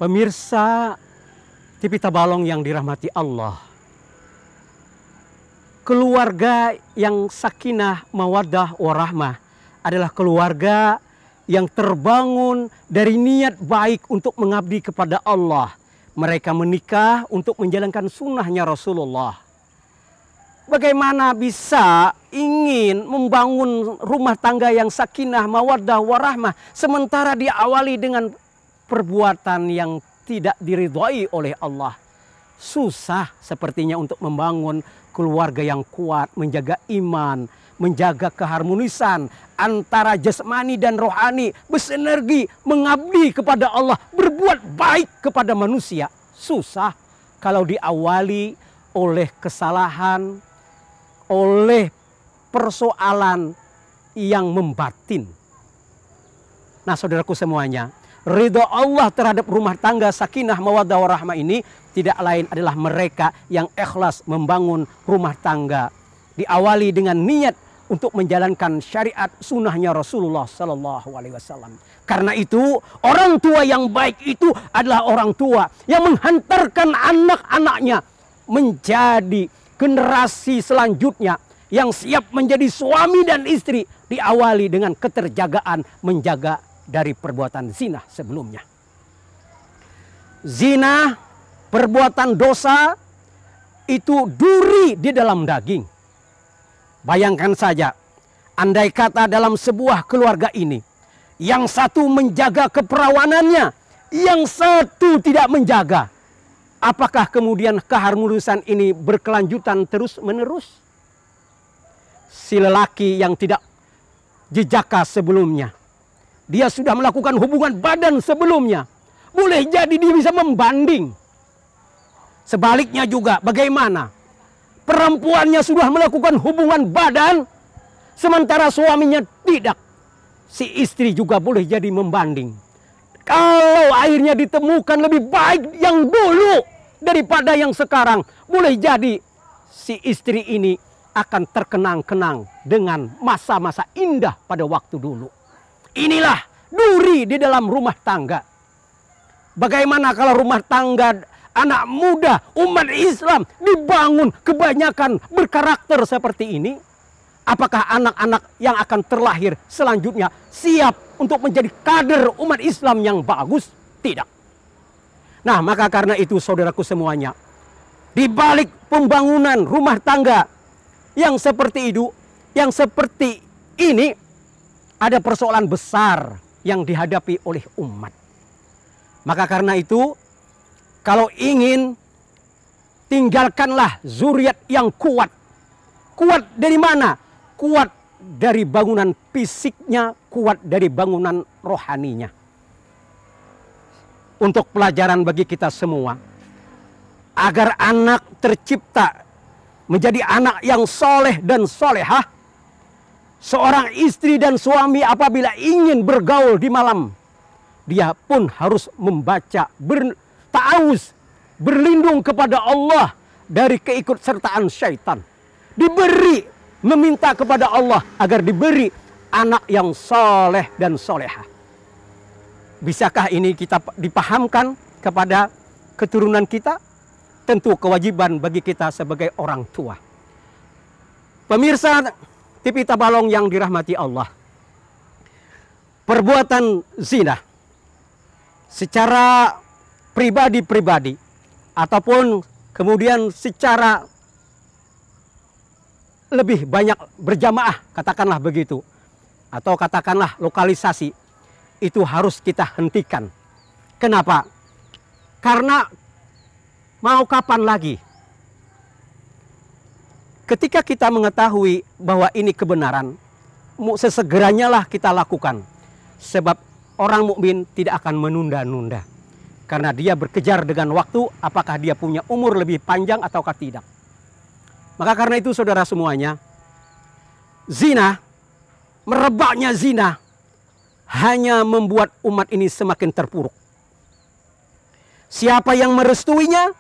Pemirsa TV Tabalong yang dirahmati Allah, keluarga yang sakinah, mawaddah, warahmah adalah keluarga yang terbangun dari niat baik untuk mengabdi kepada Allah. Mereka menikah untuk menjalankan sunnahnya Rasulullah. Bagaimana bisa ingin membangun rumah tangga yang sakinah, mawaddah, warahmah sementara diawali dengan perbuatan yang tidak diridhai oleh Allah? Susah sepertinya untuk membangun keluarga yang kuat, menjaga iman, menjaga keharmonisan antara jasmani dan rohani, bersinergi, mengabdi kepada Allah, berbuat baik kepada manusia. Susah kalau diawali oleh kesalahan, oleh persoalan yang membatin. Nah, saudaraku semuanya, ridha Allah terhadap rumah tangga sakinah, mawaddah, warahmah ini tidak lain adalah mereka yang ikhlas membangun rumah tangga, diawali dengan niat untuk menjalankan syariat sunnahnya Rasulullah Sallallahu Alaihi Wasallam. Karena itu orang tua yang baik itu adalah orang tua yang menghantarkan anak-anaknya menjadi generasi selanjutnya yang siap menjadi suami dan istri, diawali dengan keterjagaan menjaga dari perbuatan zina sebelumnya. Zina, perbuatan dosa, itu duri di dalam daging. Bayangkan saja, andai kata dalam sebuah keluarga ini, yang satu menjaga keperawanannya, yang satu tidak menjaga. Apakah kemudian keharmonisan ini berkelanjutan terus-menerus? Si lelaki yang tidak jejaka sebelumnya, dia sudah melakukan hubungan badan sebelumnya, boleh jadi dia bisa membanding. Sebaliknya juga bagaimana? Perempuannya sudah melakukan hubungan badan, sementara suaminya tidak. Si istri juga boleh jadi membanding. Kalau akhirnya ditemukan lebih baik yang dulu daripada yang sekarang, boleh jadi si istri ini akan terkenang-kenang dengan masa-masa indah pada waktu dulu. Inilah duri di dalam rumah tangga. Bagaimana kalau rumah tangga anak muda umat Islam dibangun kebanyakan berkarakter seperti ini? Apakah anak-anak yang akan terlahir selanjutnya siap untuk menjadi kader umat Islam yang bagus? Tidak. Nah, maka karena itu saudaraku semuanya, di balik pembangunan rumah tangga yang seperti itu, yang seperti ini, ada persoalan besar yang dihadapi oleh umat. Maka karena itu, kalau ingin, tinggalkanlah zuriat yang kuat. Kuat dari mana? Kuat dari bangunan fisiknya, kuat dari bangunan rohaninya. Untuk pelajaran bagi kita semua, agar anak tercipta menjadi anak yang soleh dan solehah, seorang istri dan suami apabila ingin bergaul di malam, dia pun harus membaca, berta'awuz, berlindung kepada Allah dari keikutsertaan syaitan. Diberi, meminta kepada Allah agar diberi anak yang soleh dan solehah. Bisakah ini kita dipahamkan kepada keturunan kita? Tentu kewajiban bagi kita sebagai orang tua. Pemirsa TV Tabalong yang dirahmati Allah, perbuatan zina secara pribadi-pribadi ataupun kemudian secara lebih banyak berjamaah, katakanlah begitu, atau katakanlah lokalisasi, itu harus kita hentikan. Kenapa? Karena mau kapan lagi? Ketika kita mengetahui bahwa ini kebenaran, sesegeranya lah kita lakukan. Sebab orang mukmin tidak akan menunda-nunda. Karena dia berkejar dengan waktu, apakah dia punya umur lebih panjang ataukah tidak. Maka karena itu saudara semuanya, zina, merebaknya zina, hanya membuat umat ini semakin terpuruk. Siapa yang merestuinya?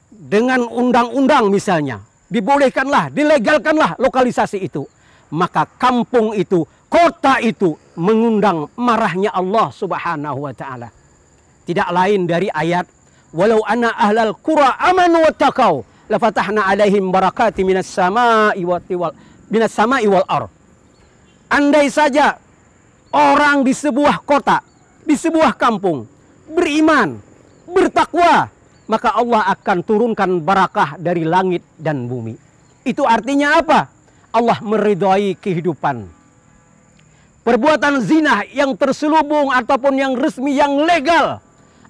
Dengan undang-undang misalnya, dibolehkanlah, dilegalkanlah lokalisasi itu. Maka kampung itu, kota itu mengundang marahnya Allah Subhanahu wa Ta'ala. tidak lain dari ayat walau anna ahlal qura amanu wattaqau lafatahna alaihim barakati minas sama'i wal ardh. Andai saja orang di sebuah kota, di sebuah kampung beriman, bertakwa, maka Allah akan turunkan barakah dari langit dan bumi. Itu artinya apa? Allah meridhai kehidupan. Perbuatan zina yang terselubung ataupun yang resmi, yang legal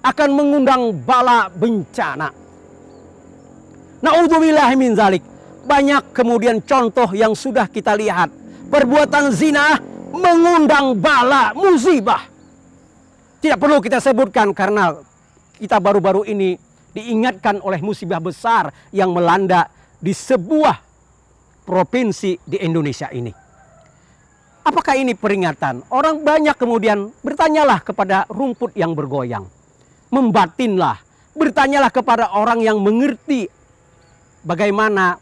akan mengundang bala bencana. Na'udzubillahi min zalik. Banyak kemudian contoh yang sudah kita lihat. Perbuatan zina mengundang bala musibah. Tidak perlu kita sebutkan karena kita baru-baru ini diingatkan oleh musibah besar yang melanda di sebuah provinsi di Indonesia ini. Apakah ini peringatan? Orang banyak kemudian bertanyalah kepada rumput yang bergoyang. Membatinlah, bertanyalah kepada orang yang mengerti bagaimana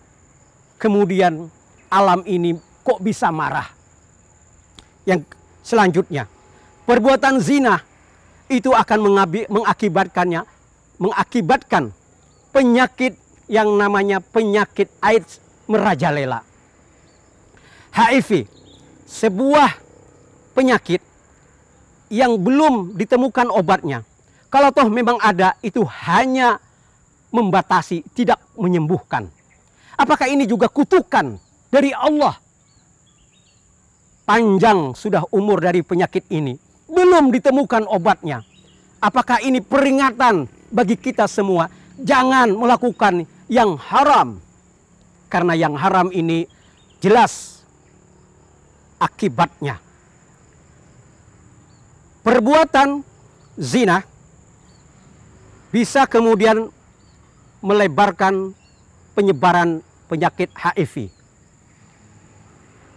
kemudian alam ini kok bisa marah. Yang selanjutnya, perbuatan zina itu akan mengakibatkan penyakit yang namanya penyakit AIDS merajalela. HIV, sebuah penyakit yang belum ditemukan obatnya. Kalau toh memang ada, itu hanya membatasi, tidak menyembuhkan. Apakah ini juga kutukan dari Allah? Panjang sudah umur dari penyakit ini, belum ditemukan obatnya. Apakah ini peringatan bagi kita semua? Jangan melakukan yang haram. Karena yang haram ini jelas akibatnya. Perbuatan zina bisa kemudian melebarkan penyebaran penyakit HIV.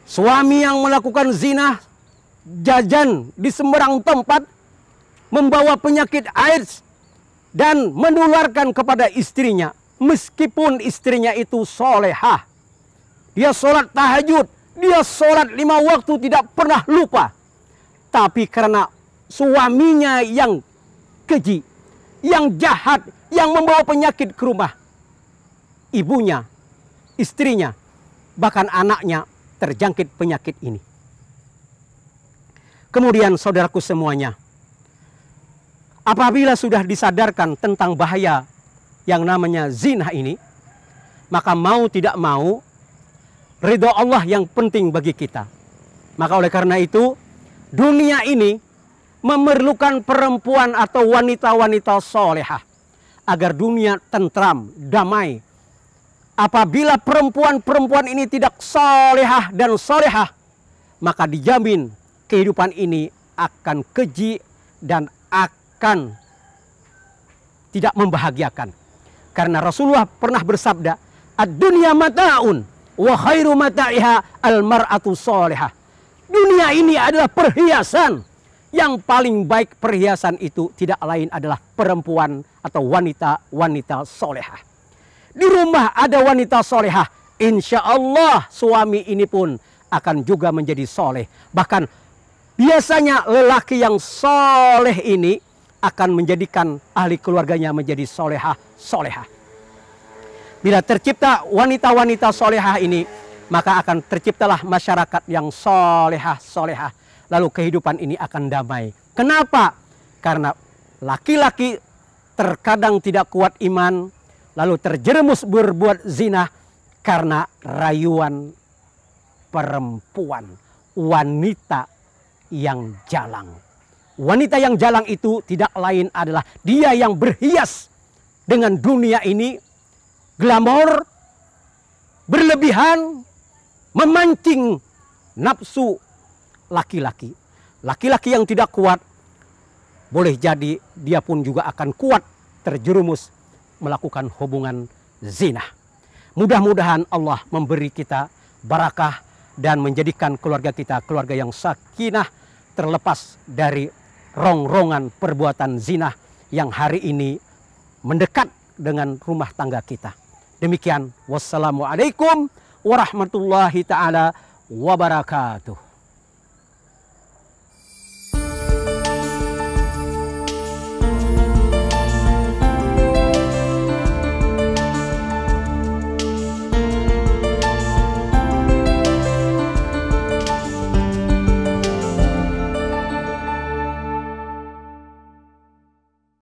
Suami yang melakukan zina, jajan di sembarang tempat, membawa penyakit AIDS dan menularkan kepada istrinya. Meskipun istrinya itu solehah, dia sholat tahajud, dia sholat 5 waktu tidak pernah lupa. Tapi karena suaminya yang keji, yang jahat, yang membawa penyakit ke rumah, ibunya, istrinya, bahkan anaknya terjangkit penyakit ini. Kemudian saudaraku semuanya, apabila sudah disadarkan tentang bahaya yang namanya zina ini, maka mau tidak mau ridho Allah yang penting bagi kita. Maka oleh karena itu, dunia ini memerlukan perempuan atau wanita-wanita solehah agar dunia tentram, damai. Apabila perempuan-perempuan ini tidak solehah dan solehah, maka dijamin kehidupan ini akan keji dan akan tidak membahagiakan. Karena Rasulullah pernah bersabda, ad-dunya mata'un wa khairu mata'iha al-mar'atu solehah. Dunia ini adalah perhiasan. Yang paling baik perhiasan itu tidak lain adalah perempuan atau wanita-wanita solehah. Di rumah ada wanita solehah, insya Allah suami ini pun akan juga menjadi soleh. Bahkan biasanya lelaki yang soleh ini akan menjadikan ahli keluarganya menjadi solehah. Bila tercipta wanita-wanita solehah ini, maka akan terciptalah masyarakat yang solehah. Lalu kehidupan ini akan damai. Kenapa? Karena laki-laki terkadang tidak kuat iman, lalu terjerumus berbuat zina karena rayuan perempuan, wanita yang jalang. Wanita yang jalang itu tidak lain adalah dia yang berhias dengan dunia ini, glamor, berlebihan, memancing nafsu laki-laki. Laki-laki yang tidak kuat, boleh jadi dia pun juga akan kuat terjerumus melakukan hubungan zina. Mudah-mudahan Allah memberi kita barakah dan menjadikan keluarga kita keluarga yang sakinah, terlepas dari rongrongan perbuatan zina yang hari ini mendekat dengan rumah tangga kita. Demikian, wassalamualaikum warahmatullahi ta'ala wabarakatuh.